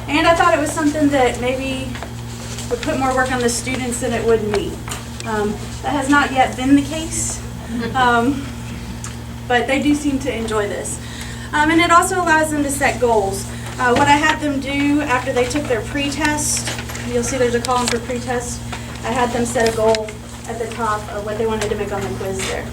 And I thought it was something that maybe would put more work on the students than it would me. That has not yet been the case, but they do seem to enjoy this. And it also allows them to set goals. What I had them do after they took their pre-test, you'll see there's a column for pre-test, I had them set a goal at the top of what they wanted to make on the quiz there.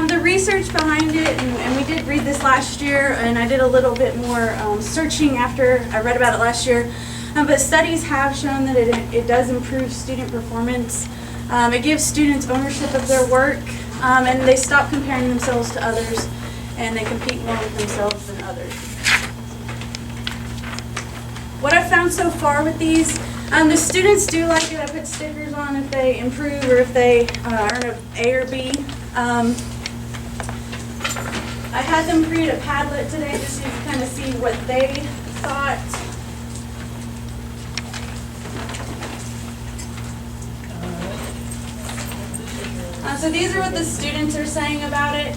The research behind it, and we did read this last year, and I did a little bit more searching after I read about it last year, but studies have shown that it does improve student performance. It gives students ownership of their work, and they stop comparing themselves to others, and they compete more with themselves than others. What I've found so far with these, the students do like it. I put stickers on if they improve or if they earn an A or B. I had them create a Padlet today just so you can kind of see what they thought. So these are what the students are saying about it.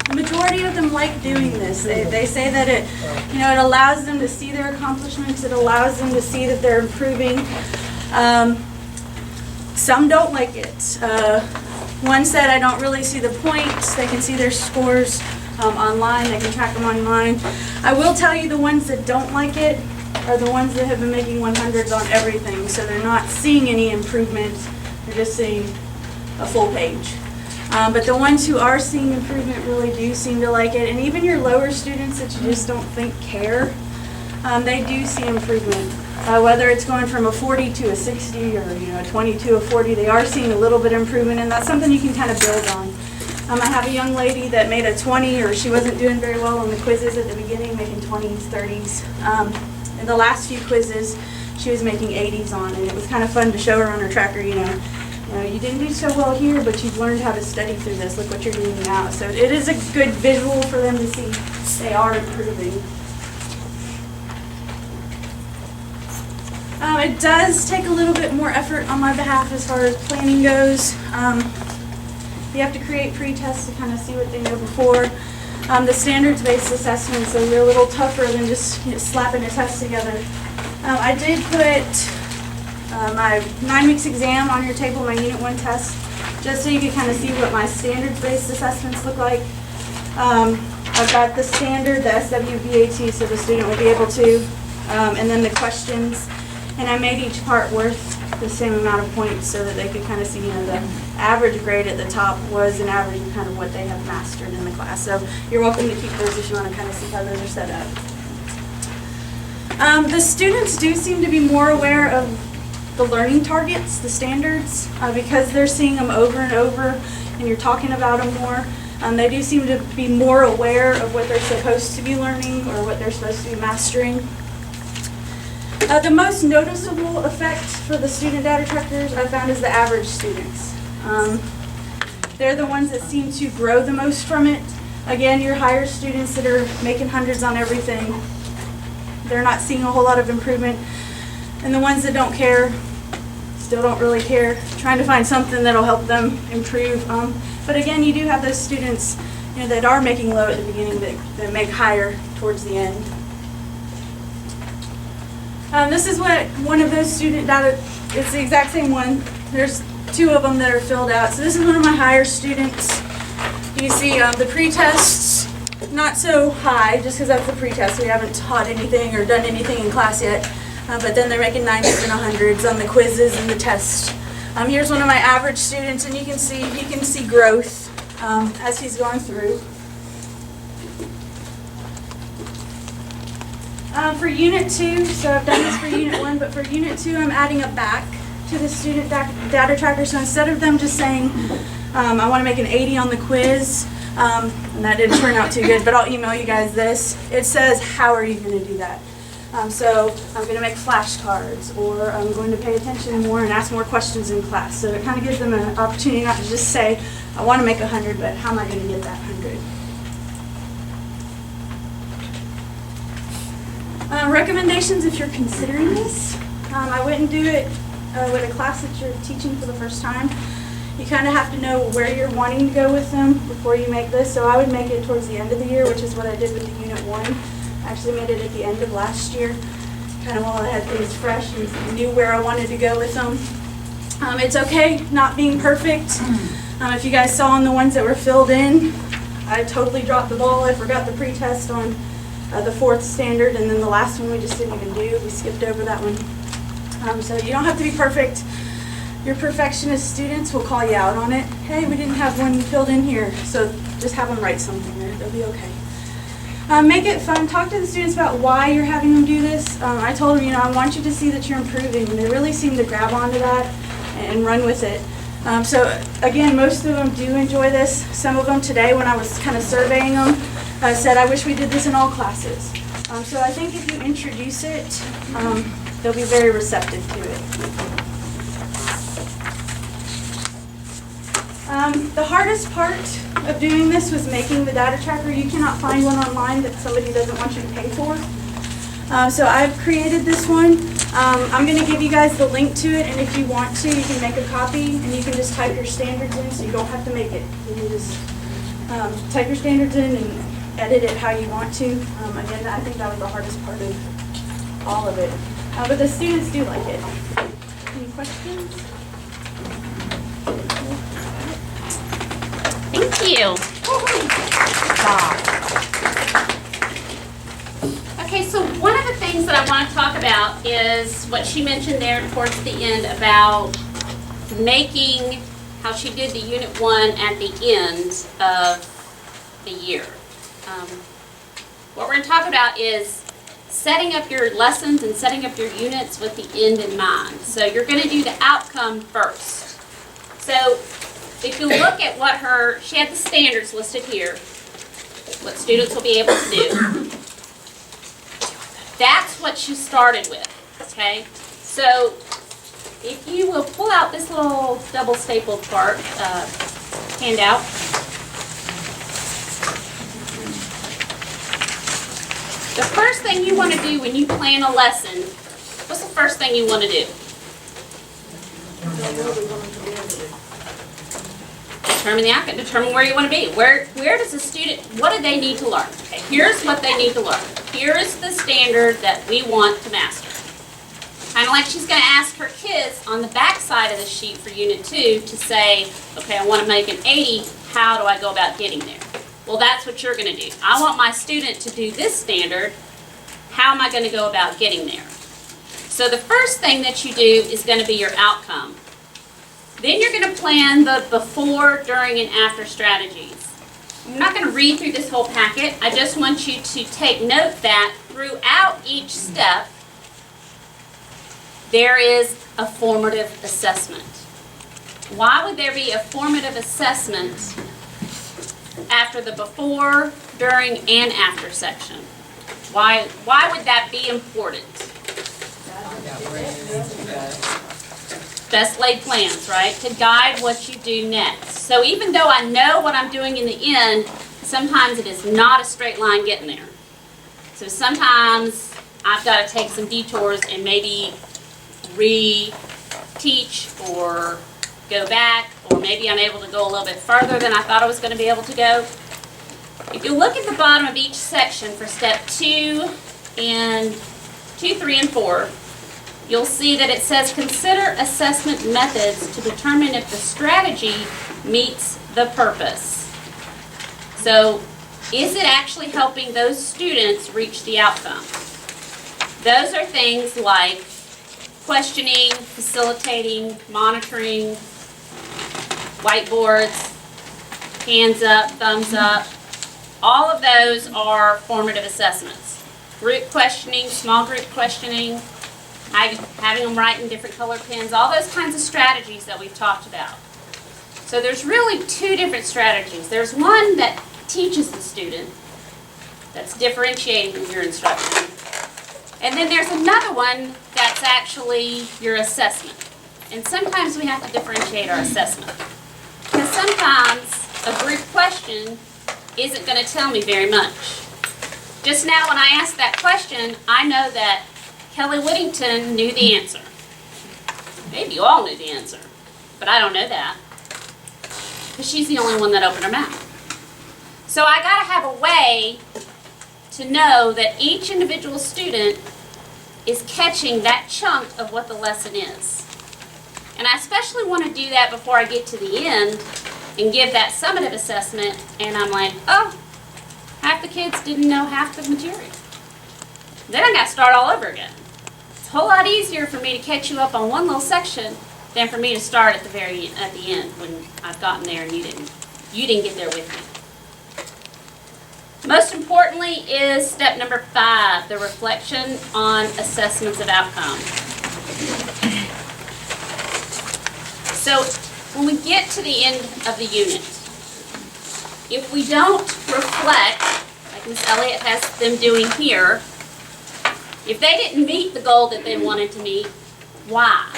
The majority of them like doing this. They say that it allows them to see their accomplishments. It allows them to see that they're improving. Some don't like it. One said, I don't really see the point. They can see their scores online. They can track them online. I will tell you the ones that don't like it are the ones that have been making 100s on everything. So they're not seeing any improvement. They're just seeing a full page. But the ones who are seeing improvement really do seem to like it. And even your lower students that you just don't think care, they do see improvement. Whether it's going from a 40 to a 60 or a 20 to a 40, they are seeing a little bit of improvement, and that's something you can kind of build on. I have a young lady that made a 20, or she wasn't doing very well on the quizzes at the beginning, making 20s, 30s. In the last few quizzes, she was making 80s on, and it was kind of fun to show her on her tracker, you didn't do so well here, but you've learned how to study through this. Look what you're doing now. So it is a good visual for them to see they are improving. It does take a little bit more effort on my behalf as far as planning goes. You have to create pre-tests to kind of see what they know before. The standards-based assessments are a little tougher than just slapping a test together. I did put my 9 weeks exam on your table, my Unit 1 test, just so you can kind of see what my standards-based assessments look like. I've got the standard, the SWVAT, so the student will be able to, and then the questions. And I made each part worth the same amount of points so that they could kind of see, the average grade at the top was an average of kind of what they have mastered in the class. So you're welcome to keep those if you want to kind of see how those are set up. The students do seem to be more aware of the learning targets, the standards, because they're seeing them over and over and you're talking about them more. They do seem to be more aware of what they're supposed to be learning or what they're supposed to be mastering. The most noticeable effect for the student data trackers I found is the average students. They're the ones that seem to grow the most from it. Again, your higher students that are making 100s on everything, they're not seeing a whole lot of improvement. And the ones that don't care, still don't really care, trying to find something that'll help them improve. But again, you do have those students that are making low at the beginning that make higher towards the end. This is what one of those student data, it's the exact same one. There's 2 of them that are filled out. So this is one of my higher students. You see the pre-tests, not so high, just because that's the pre-test. We haven't taught anything or done anything in class yet. But then they're making 90s and 100s on the quizzes and the tests. Here's one of my average students, and he can see growth as he's going through. For Unit 2, so I've done this for Unit 1, but for Unit 2 I'm adding a back to the student data tracker. So instead of them just saying, I want to make an 80 on the quiz, and that didn't turn out too good, but I'll email you guys this. It says, how are you going to do that? So I'm going to make flashcards, or I'm going to pay attention more and ask more questions in class. So it kind of gives them an opportunity not to just say, I want to make 100, but how am I going to get that 100? Recommendations if you're considering this. I wouldn't do it with a class that you're teaching for the first time. you kind of have to know where you're wanting to go with them before you make this. So I would make it towards the end of the year, which is what I did with the Unit 1. I actually made it at the end of last year, kind of while I had things fresh and knew where I wanted to go with them. It's okay not being perfect. If you guys saw on the ones that were filled in, I totally dropped the ball. I forgot the pre-test on the 4th standard, and then the last one we just didn't even do. We skipped over that one. So you don't have to be perfect. Your perfectionist students will call you out on it. Hey, we didn't have one filled in here. So just have them write something there. They'll be okay. Make it fun. Talk to the students about why you're having them do this. I told them, I want you to see that you're improving. And they really seem to grab onto that and run with it. So again, most of them do enjoy this. Some of them today, when I was kind of surveying them, said, I wish we did this in all classes. So I think if you introduce it, they'll be very receptive to it. The hardest part of doing this was making the data tracker. You cannot find one online that somebody doesn't want you to pay for. So I've created this one. I'm going to give you guys the link to it, and if you want to, you can make a copy, and you can just type your standards in, so you don't have to make it. You can just type your standards in and edit it how you want to. Again, I think that was the hardest part of all of it. But the students do like it. Any questions? Thank you. Okay, so one of the things that I want to talk about is what she mentioned there towards the end about making how she did the Unit 1 at the end of the year. What we're going to talk about is setting up your lessons and setting up your units with the end in mind. So you're going to do the outcome first. So if you look at what she had the standards listed here, what students will be able to do. That's what she started with, okay? So if you will pull out this little double stapled part, handout. The first thing you want to do when you plan a lesson, what's the first thing you want to do? Determine the outcome, determine where you want to be. Where does the student, what do they need to learn? Okay, here's what they need to learn. Here is the standard that we want to master. Kind of like she's going to ask her kids on the back side of the sheet for Unit 2 to say, okay, I want to make an 80, how do I go about getting there? Well, that's what you're going to do. I want my student to do this standard, how am I going to go about getting there? So the first thing that you do is going to be your outcome. Then you're going to plan the before, during, and after strategies. I'm not going to read through this whole packet. I just want you to take note that throughout each step, there is a formative assessment. Why would there be a formative assessment after the before, during, and after section? Why would that be important? Best laid plans, right? To guide what you do next. So even though I know what I'm doing in the end, sometimes it is not a straight line getting there. So sometimes I've got to take some detours and maybe re-teach or go back, or maybe I'm able to go a little bit further than I thought I was going to be able to go. If you look at the bottom of each section for step 2, 3, and 4, you'll see that it says consider assessment methods to determine if the strategy meets the purpose. So is it actually helping those students reach the outcome? Those are things like questioning, facilitating, monitoring, whiteboards, hands up, thumbs up. All of those are formative assessments. Group questioning, small group questioning, having them write in different color pens, all those kinds of strategies that we've talked about. So there's really 2 different strategies. There's one that teaches the student, that's differentiating in your instruction. And then there's another one that's actually your assessment. And sometimes we have to differentiate our assessment. Because sometimes a group question isn't going to tell me very much. Just now when I asked that question, I know that Kelly Whittington knew the answer. Maybe you all knew the answer, but I don't know that. because she's the only one that opened her mouth. So I got to have a way to know that each individual student is catching that chunk of what the lesson is. And I especially want to do that before I get to the end and give that summative assessment, and I'm like, oh, half the kids didn't know half the material. Then I got to start all over again. It's a whole lot easier for me to catch you up on one little section than for me to start at the end when I've gotten there and you didn't get there with me. Most importantly is step number 5, the reflection on assessments of outcome. So when we get to the end of the unit, if we don't reflect, like Ms. Elliott has them doing here, if they didn't meet the goal that they wanted to meet, why?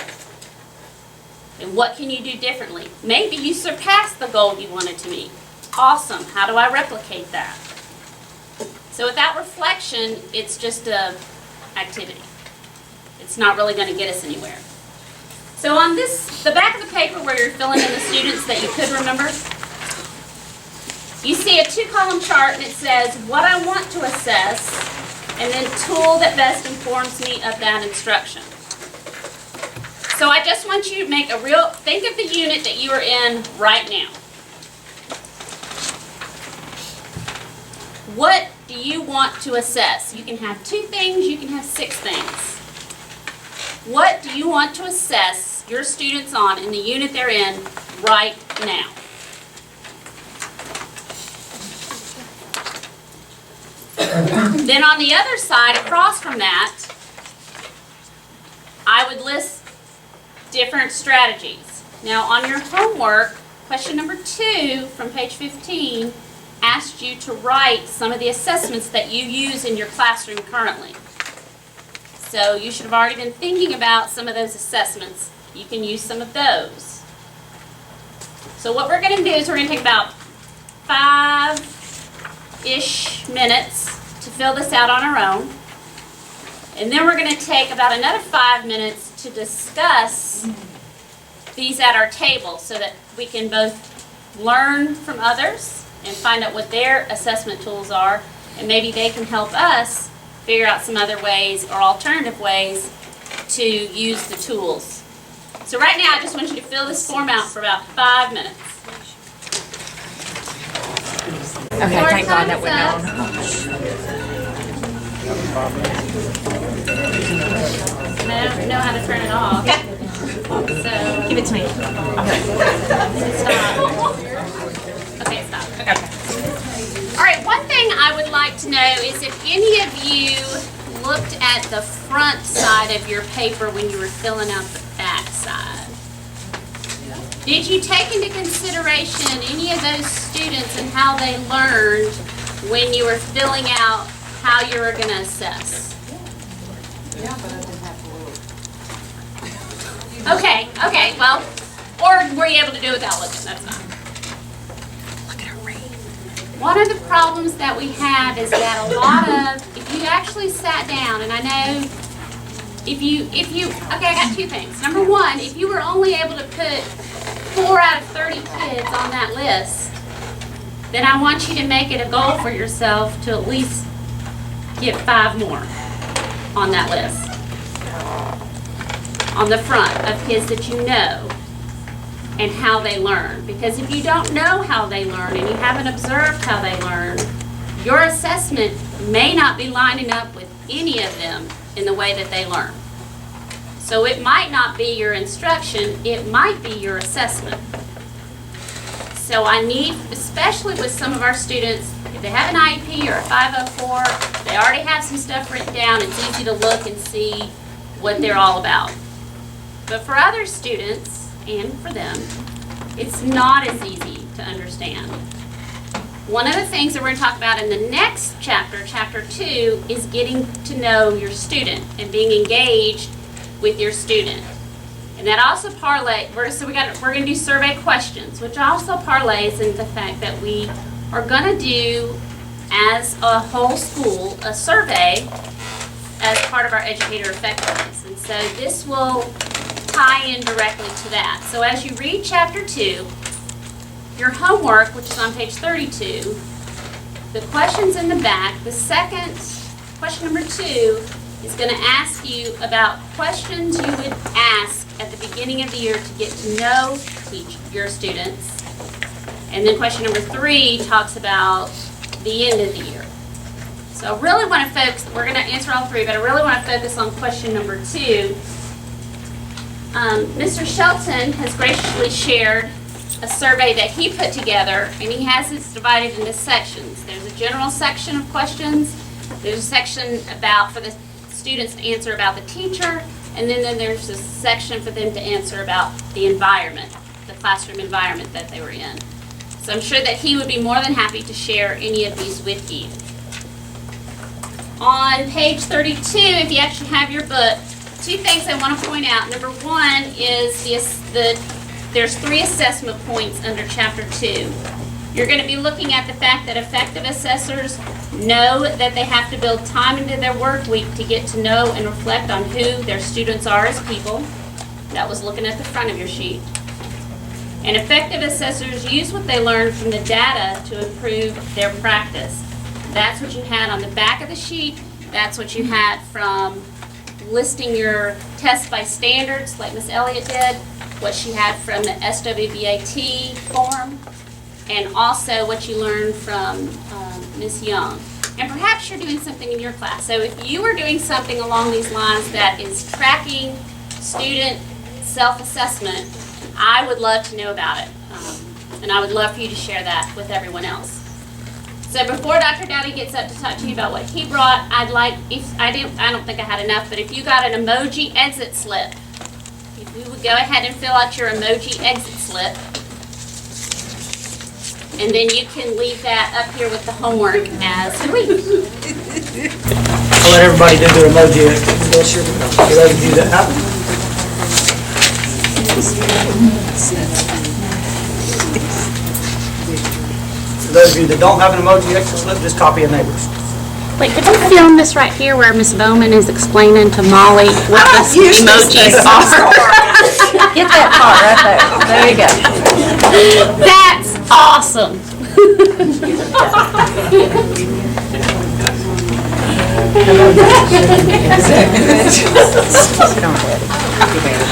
And what can you do differently? Maybe you surpassed the goal you wanted to meet. Awesome. How do I replicate that? So without reflection, it's just an activity. It's not really going to get us anywhere. So on the back of the paper where you're filling in the students that you could remember, you see a 2-column chart and it says what I want to assess and then tool that best informs me of that instruction. So I just want you to make think of the unit that you are in right now. What do you want to assess? You can have 2 things, you can have 6 things. What do you want to assess your students on in the unit they're in right now? Then on the other side, across from that, I would list different strategies. Now on your homework, question number 2 from page 15 asked you to write some of the assessments that you use in your classroom currently. So you should have already been thinking about some of those assessments. You can use some of those. So what we're going to do is we're going to take about 5-ish minutes to fill this out on our own. And then we're going to take about another 5 minutes to discuss these at our table so that we can both learn from others and find out what their assessment tools are, and maybe they can help us figure out some other ways or alternative ways to use the tools. So right now I just want you to fill this form out for about 5 minutes. Okay, thank God that went down. I don't know how to turn it off. So Give it to me. stop. Okay, stop. Okay. All right, one thing I would like to know is if any of you looked at the front side of your paper when you were filling out the back side. Did you take into consideration any of those students and how they learned when you were filling out how you were going to assess? Yeah, but I didn't have to look. Okay, well, or were you able to do it without looking? That's fine. One of the problems that we have is that a lot of, if you actually sat down, and I know, okay, I got 2 things. Number 1, if you were only able to put 4 out of 30 kids on that list, then I want you to make it a goal for yourself to at least get 5 more on that list. On the front of kids that you know and how they learn. Because if you don't know how they learn and you haven't observed how they learn, your assessment may not be lining up with any of them in the way that they learn. So it might not be your instruction, it might be your assessment. So I need, especially with some of our students, if they have an IEP or a 504, they already have some stuff written down, it's easy to look and see what they're all about. But for other students, and for them, it's not as easy to understand. One of the things that we're going to talk about in the next chapter, chapter 2, is getting to know your student and being engaged with your student. And that also we're going to do survey questions, which also parlays into the fact that we are going to do, as a whole school, a survey as part of our educator effectiveness. And so this will tie in directly to that. So as you read chapter 2, your homework, which is on page 32, the questions in the back, the second, question number 2, is going to ask you about questions you would ask at the beginning of the year to get to know your students. And then question number 3 talks about the end of the year. So I really want to focus, we're going to answer all 3, but I really want to focus on question number 2. Mr. Shelton has graciously shared a survey that he put together, and he has it divided into sections. There's a general section of questions, there's a section for the students to answer about the teacher, and then there's a section for them to answer about the environment, the classroom environment that they were in. So I'm sure that he would be more than happy to share any of these with you. On page 32, if you actually have your book, 2 things I want to point out. Number 1 is there's 3 assessment points under chapter 2. You're going to be looking at the fact that effective assessors know that they have to build time into their work week to get to know and reflect on who their students are as people. That was looking at the front of your sheet. And effective assessors use what they learn from the data to improve their practice. That's what you had on the back of the sheet. That's what you had from listing your tests by standards, like Miss Elliott did, what she had from the SWBAT form, and also what you learned from Miss Young. And perhaps you're doing something in your class. So if you are doing something along these lines that is tracking student self-assessment, I would love to know about it. And I would love for you to share that with everyone else. So before Dr. Dowdy gets up to talk to you about what he brought, I don't think I had enough, but if you got an emoji exit slip, if you would go ahead and fill out your emoji exit slip, and then you can leave that up here with the homework as we. I'll let everybody do their emoji exit for those of you that haven't. For those of you that don't have an emoji exit slip, just copy a neighbor's. Wait, could we film this right here where Miss Bowman is explaining to Molly what the emojis are? Get that part right there. There you go. That's awesome.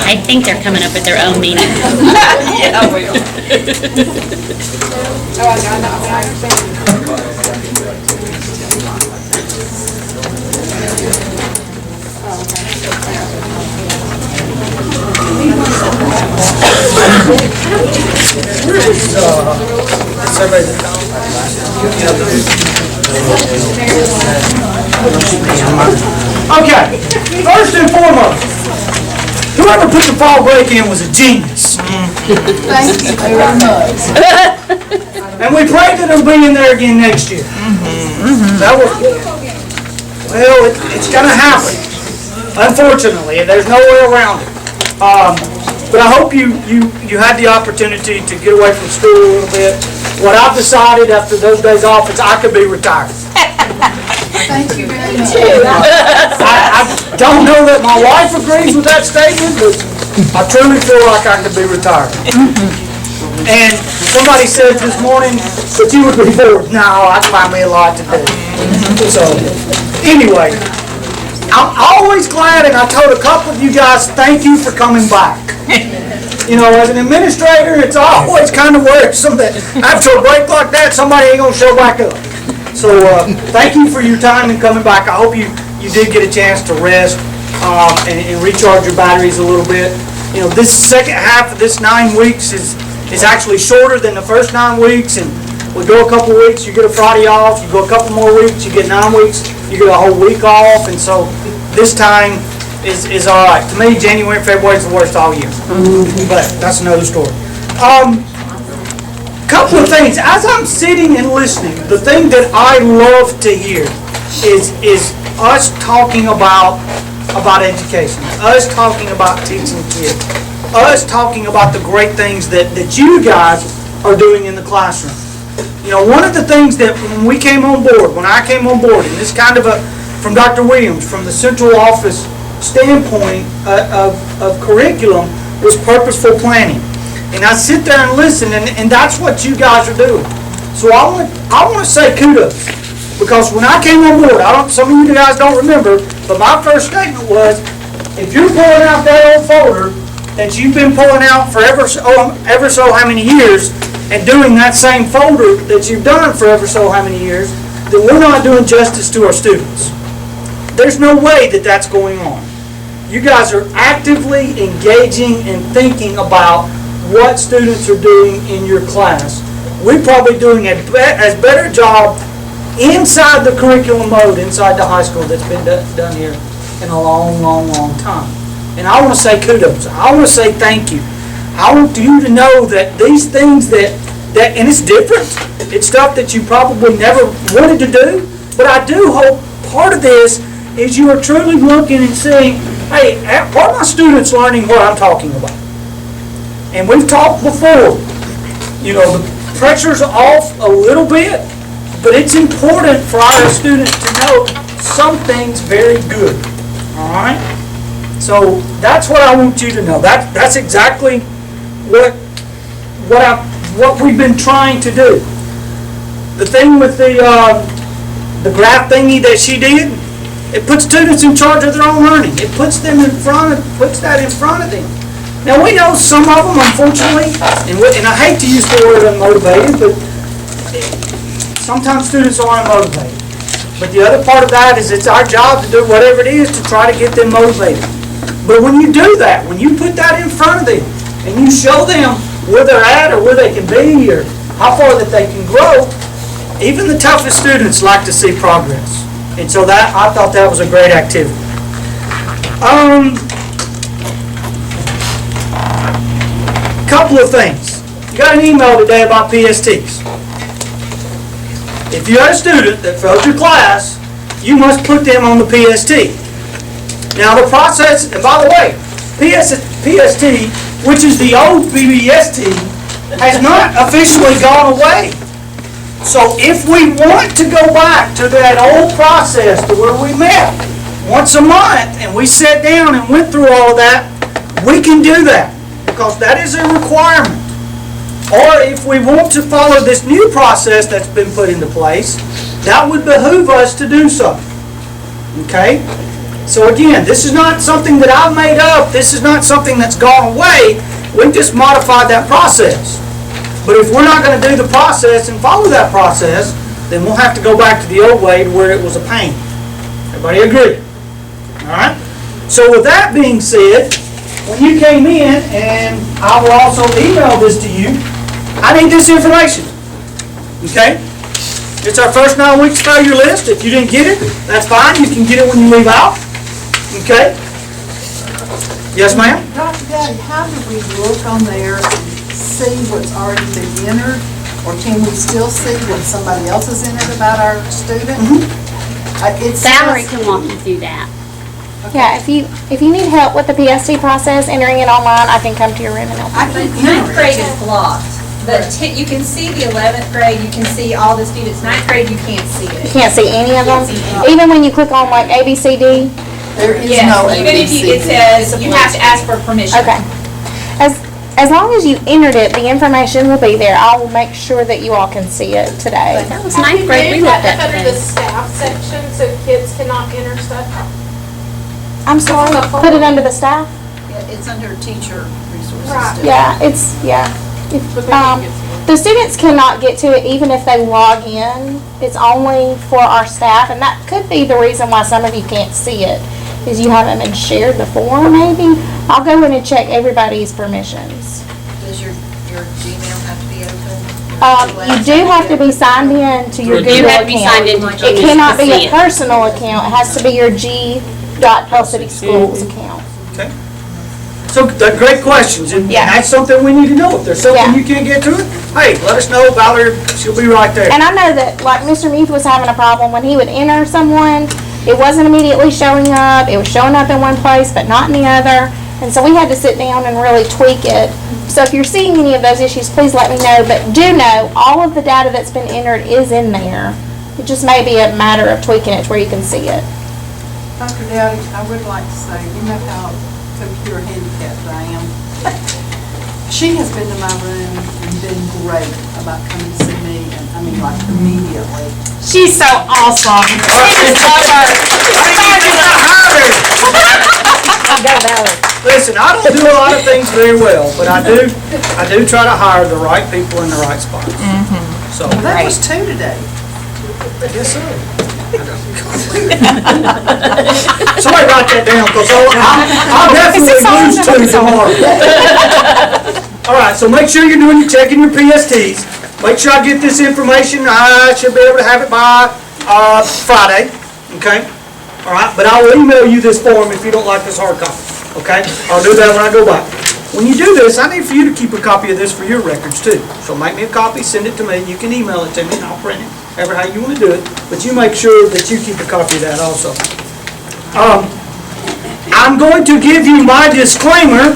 I think they're coming up with their own meaning. Yeah, we are. Oh, I understand. Okay, first and foremost, whoever put the fall break in was a genius. Thank you very much. And we pray that it'll be in there again next year. That was, well, it's gonna happen. Unfortunately, there's no way around it. But I hope you had the opportunity to get away from school a little bit. What I've decided after those days off is I could be retired. Thank you very much. I don't know that my wife agrees with that statement, but I truly feel like I could be retired. And somebody said this morning that you would be bored. No, I'd find me a lot to do. So, anyway, I'm always glad, and I told a couple of you guys, thank you for coming back. You know, as an administrator, it's always kind of worrisome that after a break like that, somebody ain't gonna show back up. So, thank you for your time and coming back. I hope you did get a chance to rest and recharge your batteries a little bit. You know, this second half of this 9 weeks is actually shorter than the first 9 weeks, and we go a couple weeks, you get a Friday off, you go a couple more weeks, you get 9 weeks, you get a whole week off, and so this time is all right. To me, January and February is the worst all year, but that's another story. Couple of things. As I'm sitting and listening, the thing that I love to hear is us talking about education, us talking about teaching kids, us talking about the great things that you guys are doing in the classroom. You know, one of the things that when we came on board, when I came on board, and this kind of from Dr. Williams, from the central office standpoint of curriculum, was purposeful planning. And I sit there and listen, and that's what you guys are doing. So I want to say kudos, because when I came on board, some of you guys don't remember, but my first statement was, if you're pulling out that old folder that you've been pulling out for ever so how many years, and doing that same folder that you've done for ever so how many years, then we're not doing justice to our students. There's no way that that's going on. You guys are actively engaging and thinking about what students are doing in your class. We're probably doing as better job inside the curriculum mode inside the high school that's been done here in a long, long, long time. And I want to say kudos. I want to say thank you. I want you to know that these things that and it's different. It's stuff that you probably never wanted to do, but I do hope part of this is you are truly looking and saying, hey, are my students learning what I'm talking about? And we've talked before, the pressure's off a little bit, but it's important for our students to know something's very good, all right? So that's what I want you to know. That's exactly what we've been trying to do. The thing with the graph thingy that she did, it puts students in charge of their own learning. It puts that in front of them. Now we know some of them, unfortunately, and I hate to use the word unmotivated, but sometimes students are unmotivated. But the other part of that is it's our job to do whatever it is to try to get them motivated. But when you do that, when you put that in front of them, and you show them where they're at or where they can be or how far that they can grow, even the toughest students like to see progress. And so I thought that was a great activity. Couple of things. You got an email today about PSTs. If you had a student that failed your class, you must put them on the PST. Now the process, and by the way, PST, which is the old BBST, has not officially gone away. So if we want to go back to that old process to where we met once a month and we sat down and went through all of that, we can do that because that is a requirement. Or if we want to follow this new process that's been put into place, that would behoove us to do so. Okay? So again, this is not something that I've made up. This is not something that's gone away. We've just modified that process. But if we're not going to do the process and follow that process, then we'll have to go back to the old way to where it was a pain. Everybody agree? All right? So with that being said, when you came in, and I will also email this to you, I need this information. Okay? It's our first 9 weeks failure list. If you didn't get it, that's fine. You can get it when you leave out. Okay? Yes, ma'am? Dr. Daddy, how do we look on there and see what's already been entered? Or can we still see what somebody else has entered about our student? Valerie can walk you through that. Yeah, if you need help with the PST process, entering it online, I can come to your room and help you. I think Ninth grade is blocked, but you can see the 11th grade, you can see all the students. Ninth grade, you can't see You it. can't see any of them? Can't see any. Even when you click on like ABCD? there is Yes, no even if it says, you have to ask for permission. Okay. As long as you entered it, the information will be there. I will make sure that you all can see it today. That was ninth grade, we looked at Under the today. staff section, so kids cannot enter stuff. I'm sorry, put it under the staff? It's under teacher resources. Right. too. Yeah, the students cannot get to it even if they log in. It's only for our staff, and that could be the reason why some of you can't see it, is you haven't been shared the form maybe. I'll go in and check everybody's permissions. Does your Gmail have to be open? You do have to be signed in to your You do Google have to be signed account. into It Genius cannot to be see a it. personal account, it has to be your G.PellCitySchools account. Okay. So they're great questions, and Yeah. that's something we need to know. If there's something Yeah. you can't get to it, hey, let us know. Valerie, she'll be right there. And I know that, like, Mr. Muth was having a problem when he would enter someone, it wasn't immediately showing up, it was showing up in one place but not in the other, and so we had to sit down and really tweak it. So if you're seeing any of those issues, please let me know, but do know, all of the data that's been entered is in there. It just may be a matter of tweaking it to where you can see it. Dr. Dowdy, I would like to say, you know how computer handicapped I am. She has been to my room and been great about coming to see me, and I mean, like, immediately. She's so awesome. Listen, I don't do a lot of things very well, but I do try to hire the right people in the right spots. So, Well, that was 2 today. yes, sir. Somebody write that down, because I'll definitely lose 2 tomorrow. All right, so make sure you're checking your PSTs. Make sure I get this information. I should be able to have it by Friday, okay? All right, but I will email you this form if you don't like this hard copy, okay? I'll do that when I go by. When you do this, I need for you to keep a copy of this for your records too. So make me a copy, send it to me. You can email it to me and I'll print it, however how you want to do it. But you make sure that you keep a copy of that also. I'm going to give you my disclaimer.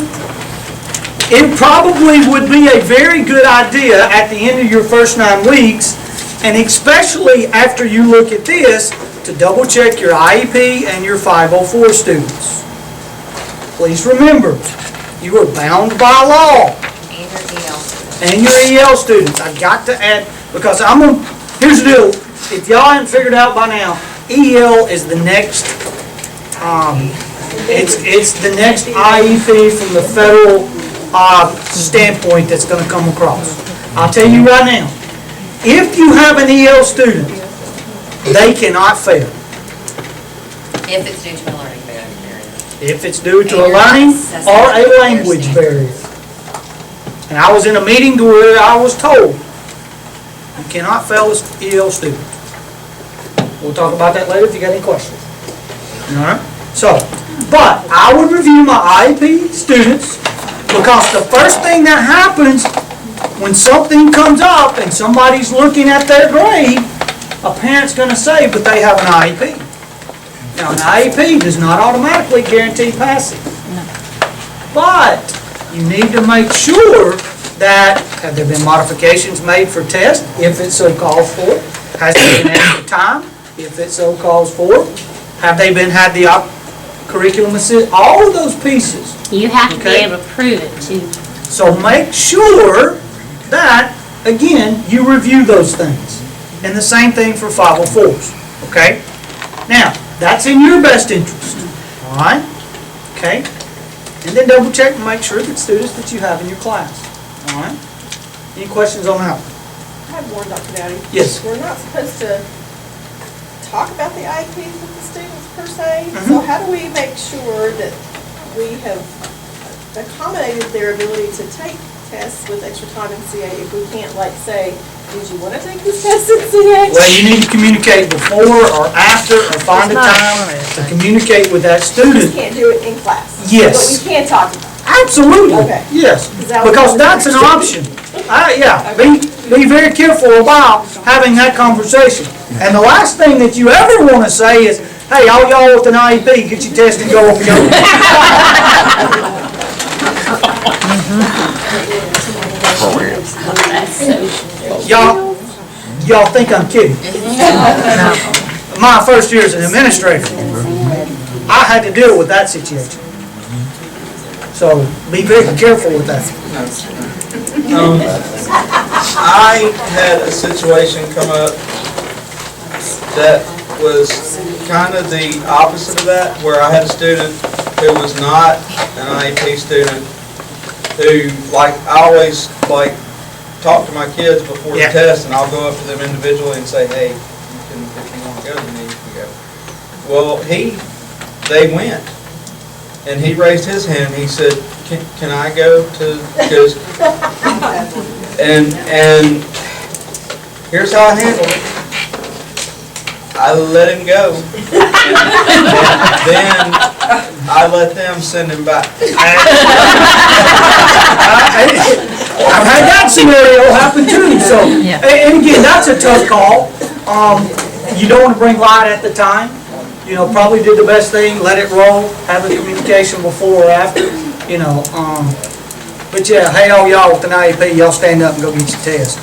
It probably would be a very good idea at the end of your first 9 weeks, and especially after you look at this, to double check your IEP and your 504 students. Please remember, you are bound by law. And your EL students. I got to add, because here's the deal, if y'all haven't figured out by now, EL is the next, it's the next IEP from the federal standpoint that's going to come across. I'll tell you right now, if you have an EL student, they cannot fail. If it's due to a learning barrier. If it's due to a learning or a language barrier. And I was in a meeting where I was told, you cannot fail an EL student. We'll talk about that later if you got any questions. All right? So, but I would review my IEP students, because the first thing that happens when something comes up and somebody's looking at their grade, a parent's going to say, but they have an IEP. Now, an IEP does not automatically guarantee passing. But you need to make sure that, have there been modifications made for tests, if it so calls for? Has there been extra time, if it so calls for? Have they had the curriculum assist? All of those pieces. You have to be Okay. able to prove it too. So make sure that, again, you review those things. And the same thing for 504s, okay? Now, that's in your best interest, all right? Okay? And then double check and make sure that students that you have in your class, all right? Any questions on that? I have one, Dr. Dowdy. Yes. We're not supposed to talk about the IEPs with the students per se. So how do we make sure that we have accommodated their ability to take tests with extra time in CA if we can't, like, say, did you want to take this test in CA? Well, you need to communicate before or after, or find a time to communicate with that We student. can't do it in class. Yes. But we can talk about it. Absolutely, Okay. yes, that was because one that's an option. Yeah, be very careful about having that conversation. And the last thing that you ever want to say is, hey, all y'all with an IEP, get your test and go over your own. Y'all think I'm kidding? My first year as an administrator, I had to deal with that situation. So be very careful with that. I had a situation come up that was kind of the opposite of that, where I had a student who was not an IEP student, who, like, I always, like, talk to my kids before the Yeah. test, and I'll go up to them individually and say, hey, you can, if you want to go, then you can go. Well, they went, and he raised his hand, he said, can I go to, because, and here's how I handled it. I let him go, and then I let them send him back. I've had that scenario happen too, so, and again, that's a tough call. You don't want to bring light at the time. You know, probably did the best thing, let it roll, have the communication before or after, you know. But yeah, hey, all y'all with an IEP, y'all stand up and go get your test.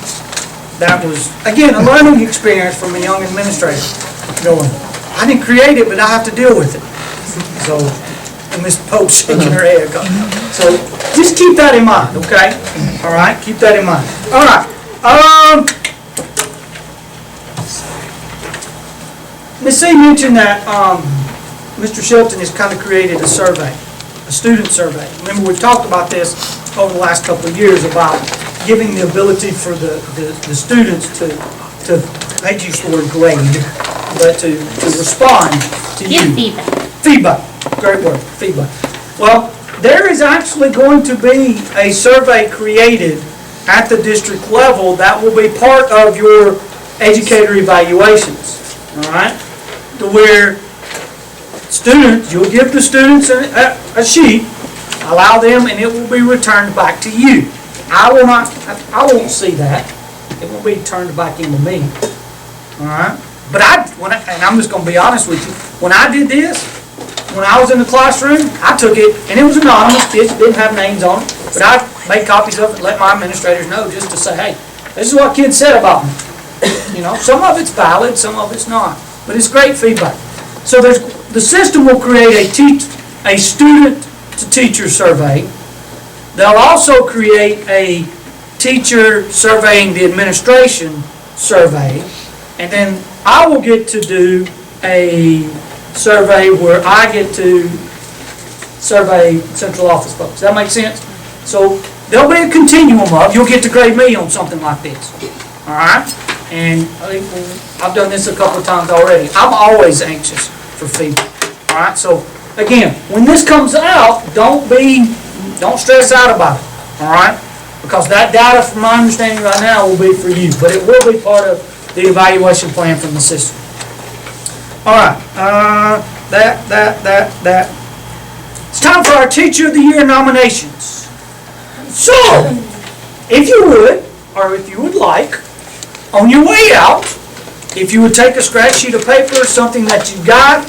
That was, again, a learning experience from a young administrator. Going, I didn't create it, but I have to deal with it. So, and Ms. Pope's shaking her head. So, just keep that in mind, okay? All right, keep that in mind. All right. Ms. C mentioned that Mr. Shelton has kind of created a survey, a student survey. Remember, we've talked about this over the last couple of years about giving the ability for the students to I hate to use the word grade, but to respond to you. Give feedback. Feedback, great word, feedback. Well, there is actually going to be a survey created at the district level that will be part of your educator evaluations, all right? To where students, you'll give the students a sheet, allow them, and it will be returned back to you. I won't see that. It won't be turned back into me, all right? But and I'm just going to be honest with you, when I did this, when I was in the classroom, I took it, and it was anonymous, kids didn't have names on it, but I made copies of it and let my administrators know just to say, hey, this is what kids said about me. You know, some of it's valid, some of it's not, but it's great feedback. So the system will create a student-to-teacher survey. They'll also create a teacher surveying the administration survey, and then I will get to do a survey where I get to survey central office folks. Does that make sense? So there'll be a continuum of, you'll get to grade me on something like this. All right? And I've done this a couple of times already. I'm always anxious for feedback. All right? So again, when this comes out, don't stress out about it. All right? Because that data, from my understanding right now, will be for you. But it will be part of the evaluation plan from the system. All right, that. It's time for our Teacher of the Year nominations. So, if you would, or if you would like, on your way out, if you would take a scratch sheet of paper, something that you got,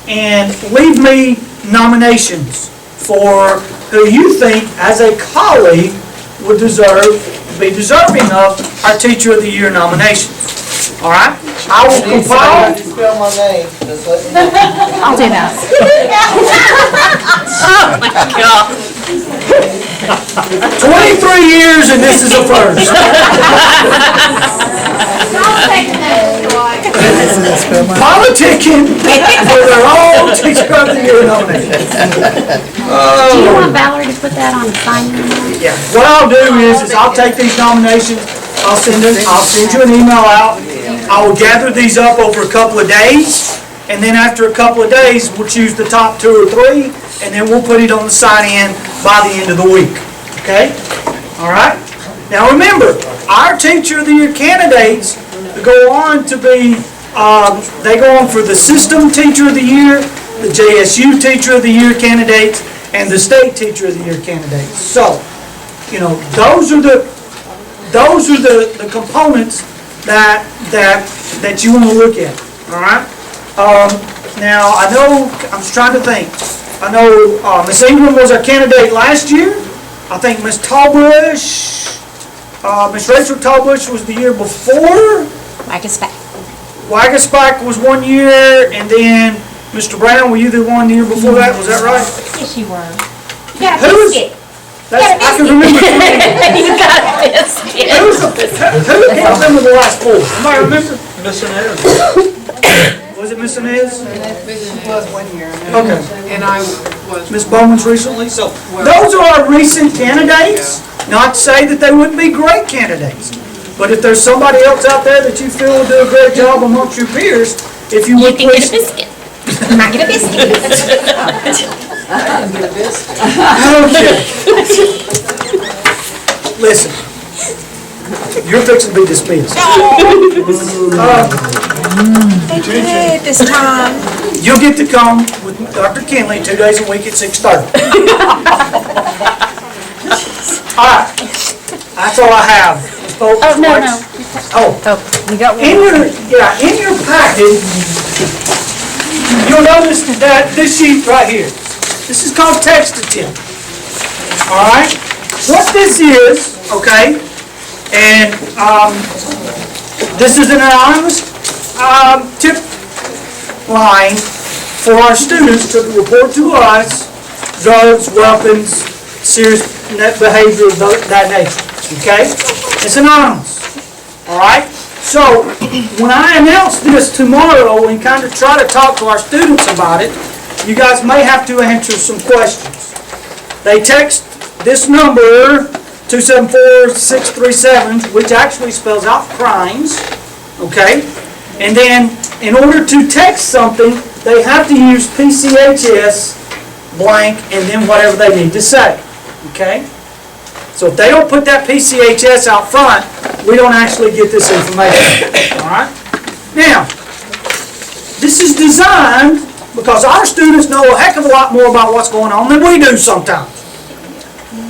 and leave me nominations for who you think, as a colleague, would be deserving of our Teacher of the Year nominations. All right? I will compile. Spell my name. Just let me know. I'll do that. Oh my God. 23 years and this is a first. Politicking for their own Teacher of the Year nomination. Do you want Valerie to put that on the sign? Yeah, what I'll do is I'll take these nominations, I'll send you an email out. I will gather these up over a couple of days, and then after a couple of days, we'll choose the top 2 or 3, and then we'll put it on the sign-in by the end of the week. Okay? All right? Now remember, our Teacher of the Year candidates go on to be, they go on for the System Teacher of the Year, the JSU Teacher of the Year candidates, and the State Teacher of the Year candidates. So, you know, those are the components that you want to look at. All right. Now I know, I'm just trying to think. I know Miss Ingram was our candidate last year. I think Miss Tallbush, Miss Rachel Tallbush was the year before. Wagaspike was 1 year, and then Mr. Brown, were you the one the year before that? Was that right? Yes, you were. I can remember. You got a biscuit. Who can't remember the last 4? Anybody remember? Miss Inez. Was it Miss Inez? Was 1 year. Okay. And I was. Miss Bowman's recently. So those are our recent candidates. Not to say that they wouldn't be great candidates, but if there's somebody else out there that you feel will do a great job amongst your peers, if you would You can get a please. biscuit. You might get a biscuit. Okay. Listen, you're fixing to be dismissed. They did this time. You'll get to come with Dr. Kinley 2 days a week at 6:30. All right, that's all I have. Oh, no. Oh, You got in your packet, you'll notice that this sheet right here, this is called text to tip. All right, what this is, okay, and this is an anonymous tip line for our students to report to us drugs, weapons, serious behavior of that nature, okay? It's anonymous, all right? So, when I announce this tomorrow and kind of try to talk to our students about it, you guys may have to answer some questions. They text this number, 274-637, which actually spells out crimes, okay? And then, in order to text something, they have to use PCHS blank and then whatever they need to say, okay? So if they don't put that PCHS out front, we don't actually get this information, all right? Now, this is designed because our students know a heck of a lot more about what's going on than we do sometimes.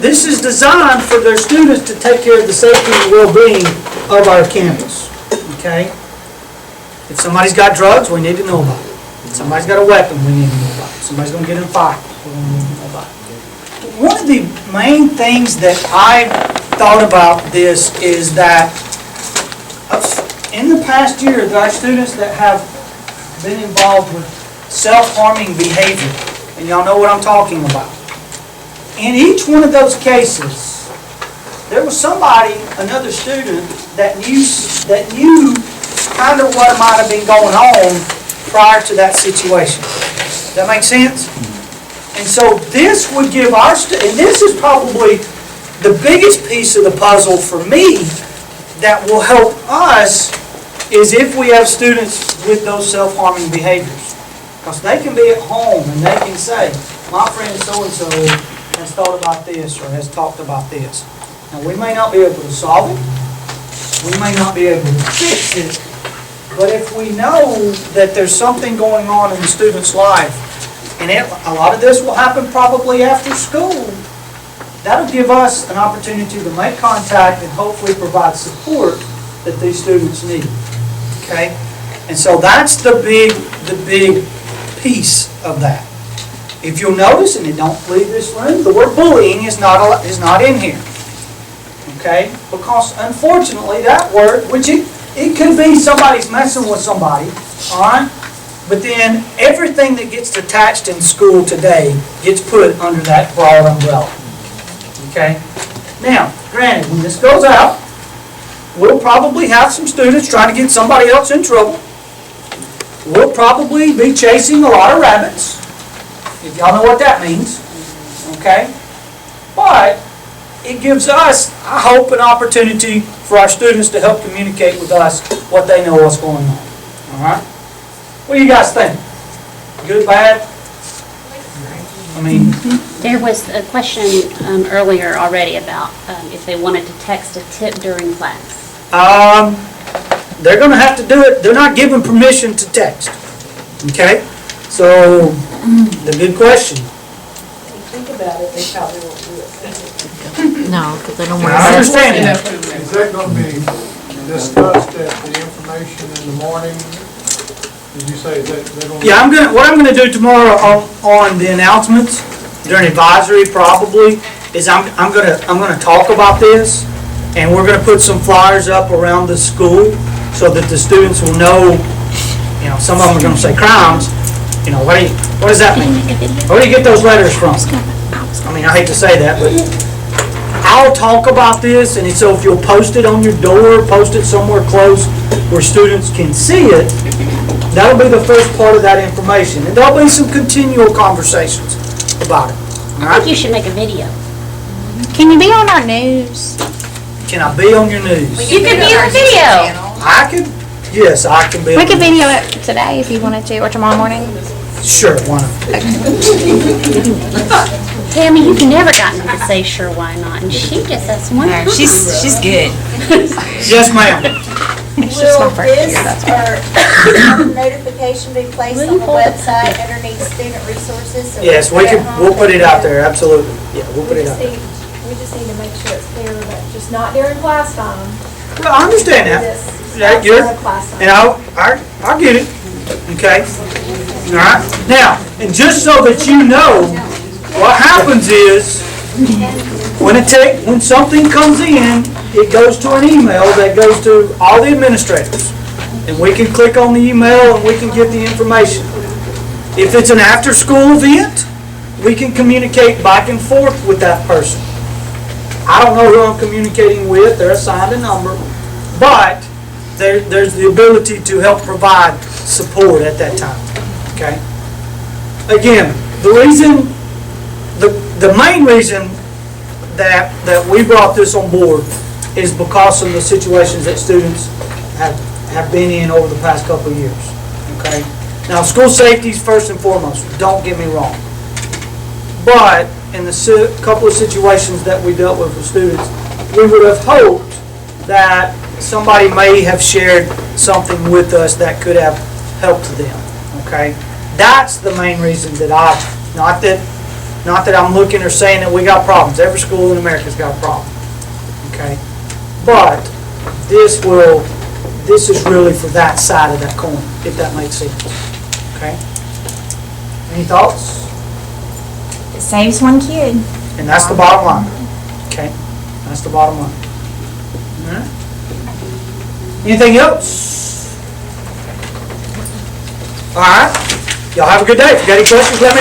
This is designed for their students to take care of the safety and well-being of our campus, okay? If somebody's got drugs, we need to know about it. If somebody's got a weapon, we need to know about it. If somebody's going to get in a fight, we need to know about it. One of the main things that I thought about this is that in the past year, there are students that have been involved with self-harming behavior, and y'all know what I'm talking about. In each one of those cases, there was somebody, another student, that knew kind of what might have been going on prior to that situation. Does that make sense? And so this would give our students, and this is probably the biggest piece of the puzzle for me that will help us, is if we have students with those self-harming behaviors. Because they can be at home and they can say, my friend so-and-so has thought about this or has talked about this. Now, we may not be able to solve it. We may not be able to fix it. But if we know that there's something going on in the student's life, and a lot of this will happen probably after school, that'll give us an opportunity to make contact and hopefully provide support that these students need. Okay? And so that's the big piece of that. If you'll notice, and don't leave this room, the word bullying is not in here. Okay? Because unfortunately that word, which it could be somebody's messing with somebody, all right? But then everything that gets attached in school today gets put under that broad umbrella. Okay? Now, granted, when this goes out, we'll probably have some students trying to get somebody else in trouble. We'll probably be chasing a lot of rabbits, if y'all know what that means. Okay? But it gives us, I hope, an opportunity for our students to help communicate with us what they know what's going on. All right? What do you guys think? Good, bad? I mean, There was a question earlier already about if they wanted to text a tip during class. they're going to have to do it. They're not given permission to text. Okay? So, the good question. Think about it, they probably won't do it. No, because they don't I want to. understand that. Is that going to be discussed at the information in the morning? Did you say that they're going to? Yeah, what I'm gonna do tomorrow on the announcements during advisory probably is I'm gonna talk about this, and we're gonna put some flyers up around the school so that the students will know, some of them are gonna say crimes, what does that mean? Where do you get those letters from? I mean, I hate to say that, but I'll talk about this, and so if you'll post it on your door, post it somewhere close where students can see it, that'll be the first part of that information. And there'll be some continual conversations about it. All I think right? you should make a video. Can you be on our news? Can I be on your news? You could be on video. I could, yes, I can be. We on could your video it today if you wanted to, or tomorrow morning. news. Sure, why not? Tammy, you've never gotten her to say sure, why not? And she just has one. She's good. Yes, ma'am. It's just my Will first this year, that's why. or notification be placed on the website underneath student resources? so Yes, can put it we'll home? put it out there, absolutely. Yeah, we'll put it out there. We just need to make sure it's clear that just not during class time. Well, I understand that. This Yeah, you're, outside of class time. and I'll get it, okay? All right? Now, and just so that you know, what happens is, when something comes in, it goes to an email that goes to all the administrators. And we can click on the email and we can get the information. If it's an after-school event, we can communicate back and forth with that person. I don't know who I'm communicating with, they're assigned a number, but there's the ability to help provide support at that time, okay? Again, the main reason that we brought this on board is because of the situations that students have been in over the past couple of years, okay? Now, school safety is first and foremost, don't get me wrong. But in the couple of situations that we dealt with students, we would have hoped that somebody may have shared something with us that could have helped them, okay? That's the main reason that not that I'm looking or saying that we got problems. Every school in America's got a problem, okay? But this is really for that side of that coin, if that makes sense, okay? Any thoughts? It saves one kid. And that's the bottom line, okay? That's the bottom line. All right. Anything else? All right. Y'all have a good day. If you got any questions, let me know.